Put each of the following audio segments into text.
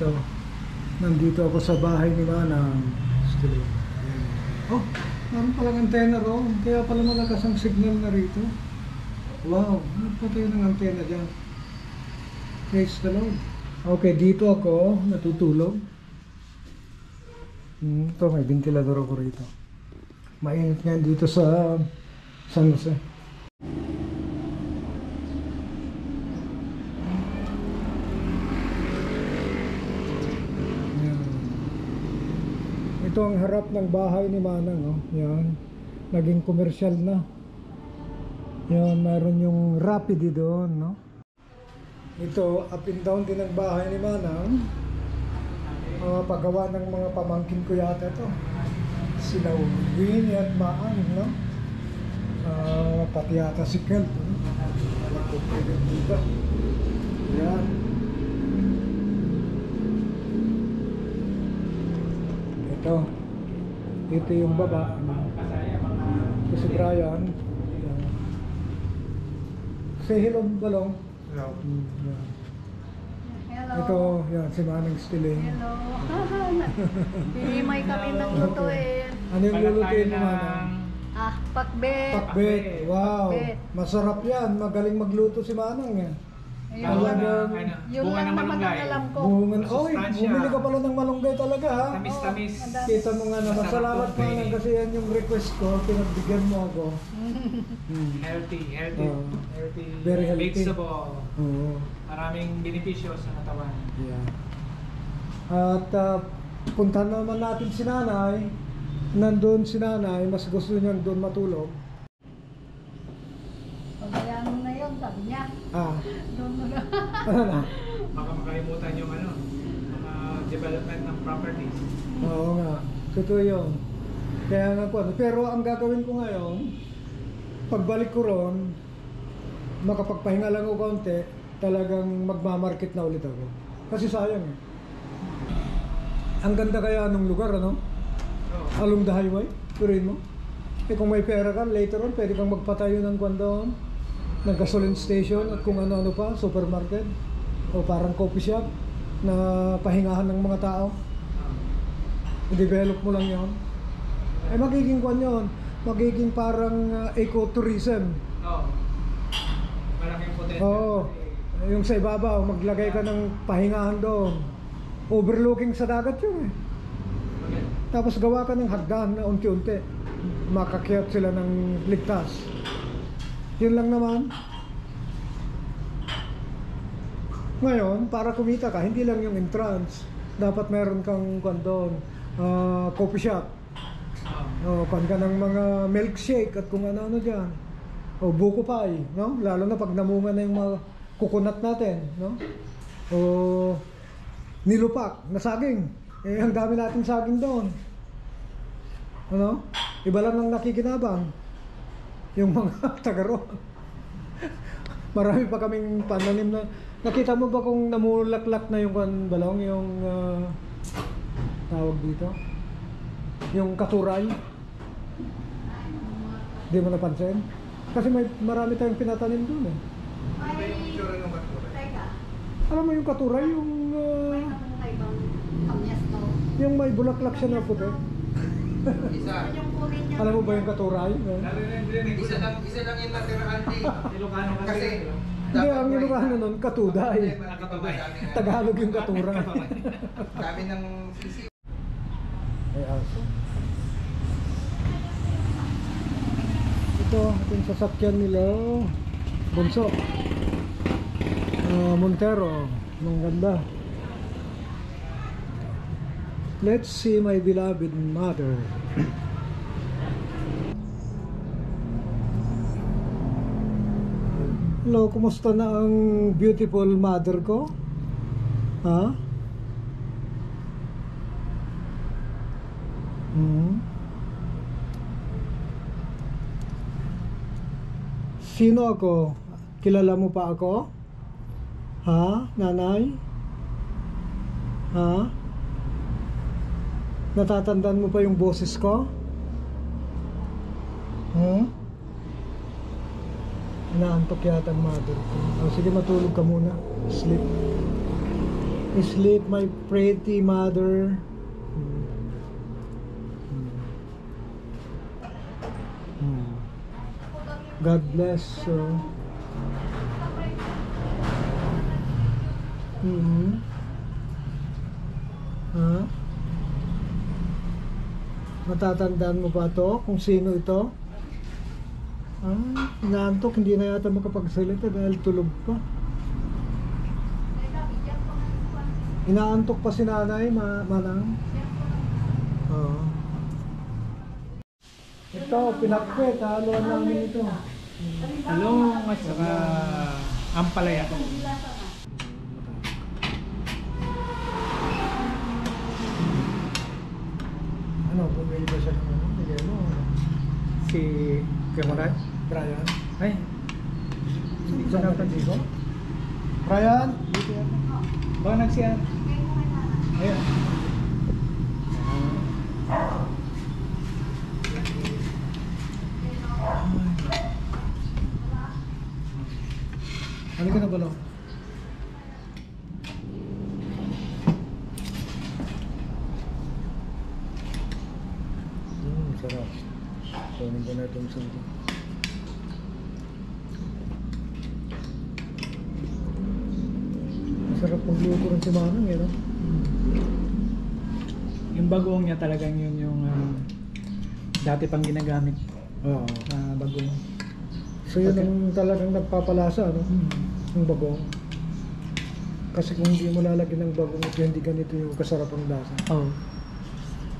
Ito, nandito ako sa bahay ni Manang. Oh, meron palang antena ro. Kaya pala malakas ang signal na rito. Wow, ano pa tayo ng antena dyan? Praise the Lord. Okay, dito ako natutulog. Ito, may ventilador ako rito. Mainit nga dito sa San Jose. Ito ang harap ng bahay ni Manang, oh. Yan. Naging komersyal na. Yan, meron yung Rapid doon, no? Ito, up and down din ang bahay ni Manang. Paggawa ng mga pamangkin ko yata ito. Sila Winnie at Maan, no? Pati yata si Kel. Yan. Ito yung baba. Ito si Brian. Say hello, Balong. Hello. Yan. Hello. Ito, yan, si Manang Stiling. Hello. Bimay kami ng lutuin. Ano yung lulutuin mo, Manang? Pakbet. Pakbet. Wow. Pakbet. Masarap yan. Magaling magluto si Manang yan. Ayun. Yun bunga lang ng naman ang malunggay. alam ko. Oy, Masustansya. bumili ka pala ng malunggay talaga, ha? Tamis-tamis. Kita mo nga naman. Salamat pa lang kasi yan yung request ko. Pinagbigyan mo ako. Healthy. Oh. Healthy. Very healthy. Mixable. Oo. Maraming benepisyo sa katawan. Yeah. At puntahan naman natin si Nanay. Nandun si Nanay. Mas gusto niyang doon matulog. Pagbayaan mo na yun, sabi niya. Doon mo na. Ano na? Baka makalimutan yung mga development ng properties. Oo nga. Totoo yun. Kaya nga po. Pero ang gagawin ko ngayon, pagbalik ko ron, makapagpahinga lang ako konti, talagang magmamarket na ulit ako. Kasi sayang eh. Ang ganda kaya nung lugar, ano? Along the highway, turin mo. Eh kung may pera ka, later on, pwede kang magpatayo ng kwan doon, ng gasoline station at kung ano-ano pa, supermarket o parang coffee shop na pahingahan ng mga tao. I-develop mo lang yun. Eh magiging kwan yun, magiging parang ecotourism. Oo. Malaking potential. Oo. Yung sa ibabaw, maglagay ka ng pahingahan doon. Overlooking sa dagat yun eh. Tapos gawa ka ng hagdan na unti-unti. Makakyat sila ng ligtas. Yun lang naman. Ngayon, para kumita ka, hindi lang yung entrance. Dapat meron kang doon, coffee shop. Kan ka ng mga milkshake at kung ano-ano dyan. O buko pie, no? Lalo na pag namunga na yung mga coconut natin, no? O nilupak na saging. Eh, ang dami nating saging doon. Ano? Iba lang ang nakikinabang. Yung mga tagaro. Marami pa kaming pananim na. Nakita mo ba kung namulaklak na yung balong, yung tawag dito? Yung katuray? Hindi mo napansin? Kasi marami tayong pinatanim doon eh. Ano ba yung itsura ng katuray? Teka. Alam mo yung katuray, yung May ibang kamyas mo. yung may bulaklak siya na puti. Isa. Yung kunin niya. Alam mo ba yung katuray? Narinig ko Isa lang yung natira, Auntie. Ilocano Kasi, Hindi, ang Ilocano nun, katuday. Nakatubay. Tagalog yung katuray. Dami ng sisi. Ay, aso. Ito yung sasakyan nila. Bunso. Montero. Ang ganda. Let's see my beloved mother. Hello, kumusta na ang beautiful mother ko? Ha? Sino ako? Kilala mo pa ako? Ha? Nanay? Ha? Natatandaan mo pa yung boses ko? Inaantok yata ang mother ko. Sige, matulog ka muna. Sleep. Sleep, my pretty mother. God bless. Ha? Matatandaan mo ba to? Kung sino ito? Inaantok, hindi na yata makapagsalita dahil tulog pa. Inaantok pa si nanay, manang. Ito, pinakpet, haluan namin ito. Talong at saka ampalaya. Ano, bumili ba siya ng ano? Bigay mo. Si Kemorat. Brian? Ay, Hindi ko napansin ko. Brian? baka nagsiyan. Ayun. Halika na ba no? Sarap. Kunin ko na itong sando. Masarap magluto rin si Manang eh, no? Yung bagoong niya talagang yun yung dati pang ginagamit Oo. na bagoong. So yun ang talagang nagpapalasa, no? Yung bagong. Kasi kung hindi mo lalagyan ng bagong, hindi ganito yung kasarapang lasa. Oh.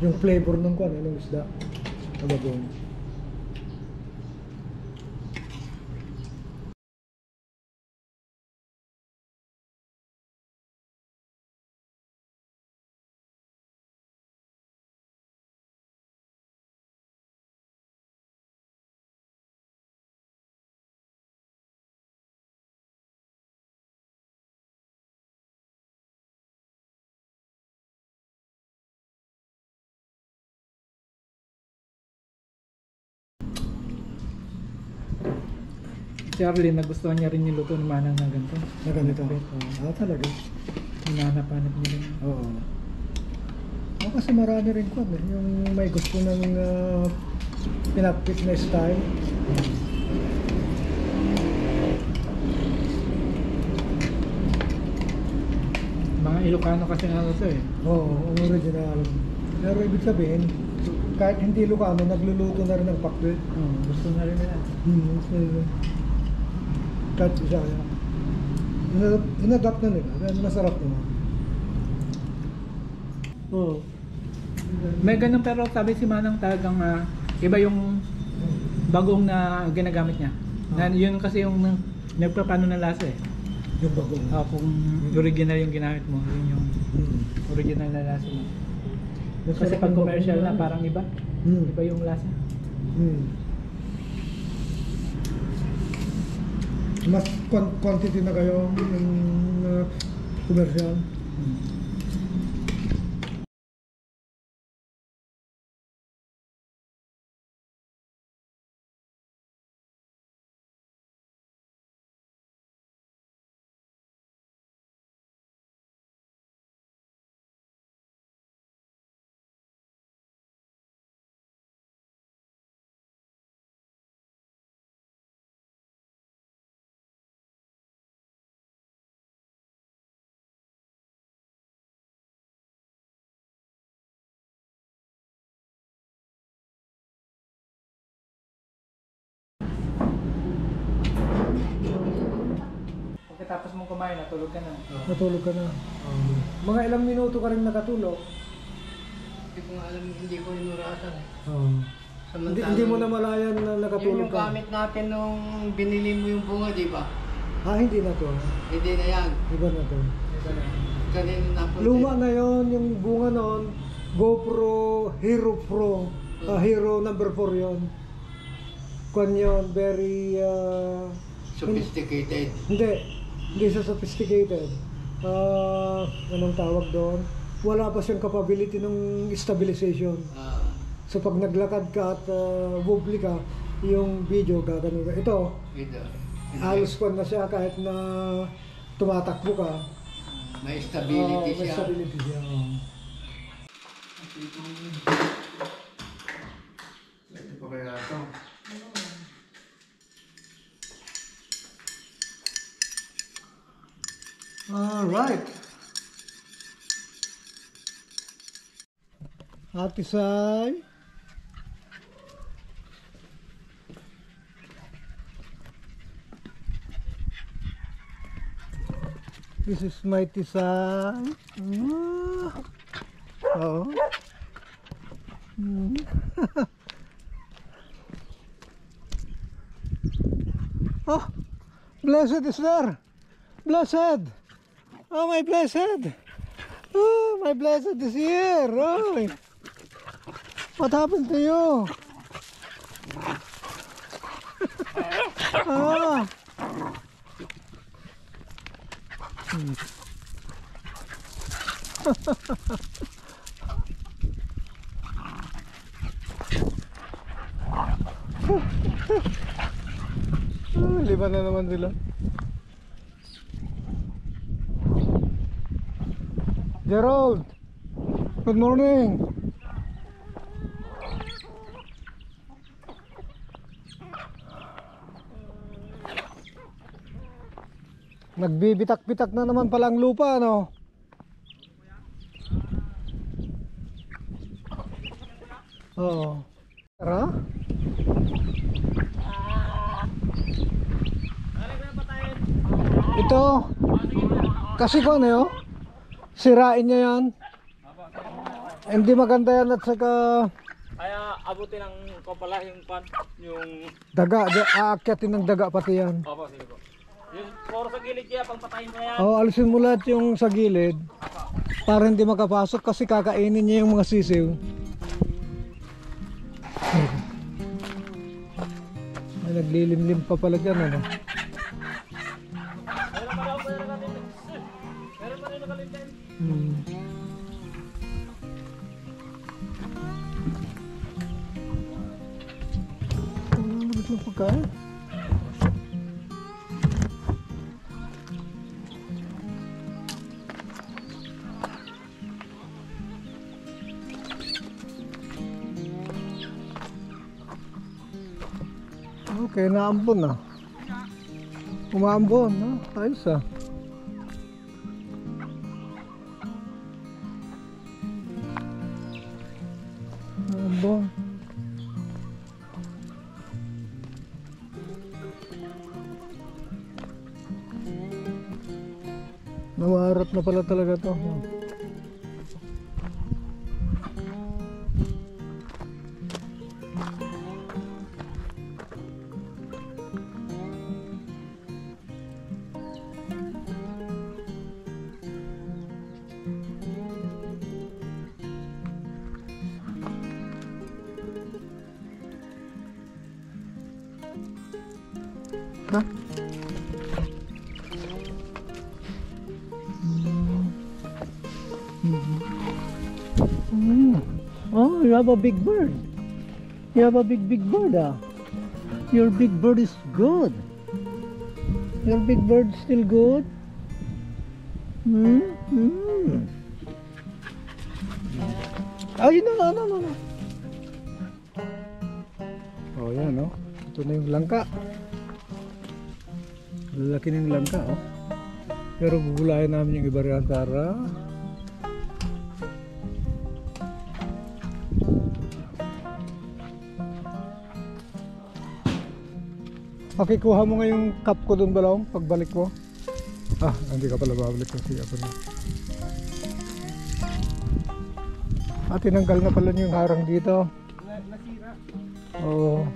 Yung flavor ng kwan, ng isda. Ang bagong. Si Arlene, nagustuhan niya rin yung luto ni Manang na ganito. Na ganito. Oo. Talaga. Hinahanap-hanap niya rin. Oo. Kasi marami rin kwan eh. Yung may gusto ng pinapit na style. Mga Ilocano kasi nga ito eh. Oo, ang original. Pero ibig sabihin, kahit hindi Ilocano, nagluluto na rin ng pakbet. Gusto na rin nila. Kahit Bisaya. Inadapt na nila. Kaya masarap naman. Oo. May ganun pero sabi si Manang talagang iba yung bagong na ginagamit niya. Na, yun kasi yung nagpapano ng lasa eh. Yung bagong. Kung original yung ginamit mo, yun yung original na lasa mo. Kasi pag commercial na parang iba. Iba yung lasa. Mas quantity na kayo yung commercial. Pagkatapos mong kumain, natulog ka na. Natulog ka na. Mga ilang minuto ka rin nakatulog. Hindi ko nga alam, hindi ko inuratan. Hindi mo na malayan na Yun nakatulog yung ka. gamit natin nung binili mo yung bunga, di ba? Hindi na to. Hindi na yan. Iba na to. Kanina napunta. Luma na yon yung bunga noon. GoPro Hero Pro. Hero number 4 yon. Kwan yun, very... Sophisticated. Hindi siya sophisticated. Anong tawag doon? Wala pa siyang capability ng stabilization. So pag naglakad ka at wobbly ka, yung video gagano ka. Ito, halos kwan na siya kahit na tumatakbo ka. May stability may siya. stability siya. Ito pa kaya ito. Alright. Ate Sai. This is my Tisay. Oh. Oh, blessed is there. Blessed. Oh, my blessed. Oh, my blessed is here. Oh. What happened to you? Ah. Liban na naman sila. Gerald, good morning. Nagbibitak-bitak na naman pala ang lupa, ano? Oo. Tara? Ito, kasi ko ano yun, sirain niya yan. Hindi maganda yan at saka Kaya abutin ng ko pala yung pan, yung... daga, aakyatin ng daga pati yan. Opo, sige po. Yung puro sa gilid kaya pang patayin mo yan. Oo, alisin mo lahat yung sa gilid para hindi makapasok kasi kakainin niya yung mga sisiw. Ay, naglilimlim pa pala dyan, ano? Meron pa daw, meron pa rin. Meron pa rin nakalimtin. Labit ng pagkain. Okay, naambon na. Umaambon, no? Ayos ah. Naambon. Namarap na pala talaga to. Ha? Oh, you have a big bird. You have a big bird, ah. Your big bird is good. Your big bird still good? Ay, no. Oh, yan, no? Ito na yung langka. Lalaki ng langka, oh. Pero bubulayan namin yung iba rin para okay, kuha mo nga yung cup ko doon balong pagbalik ko. Ah, hindi ka pala babalik kasi ako na. Ah, tinanggal na pala yung harang dito. Nasira. Oo.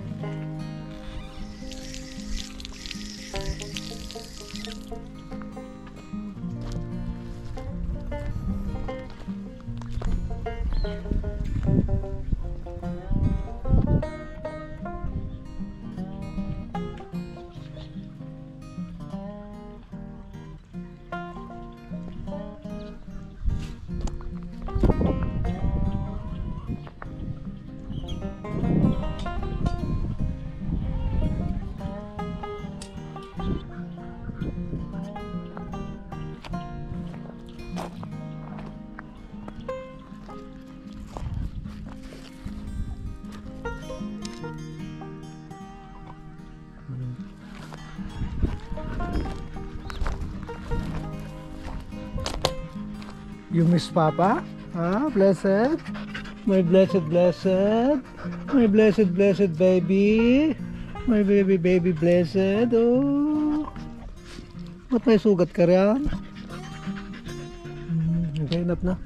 You miss Papa? Ah, blessed? My blessed, blessed? My blessed, blessed baby? My baby, blessed? Oh. Ba't may sugat ka riyan? Okay, enough na.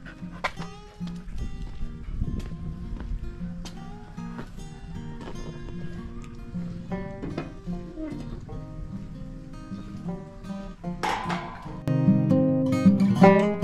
Thank you.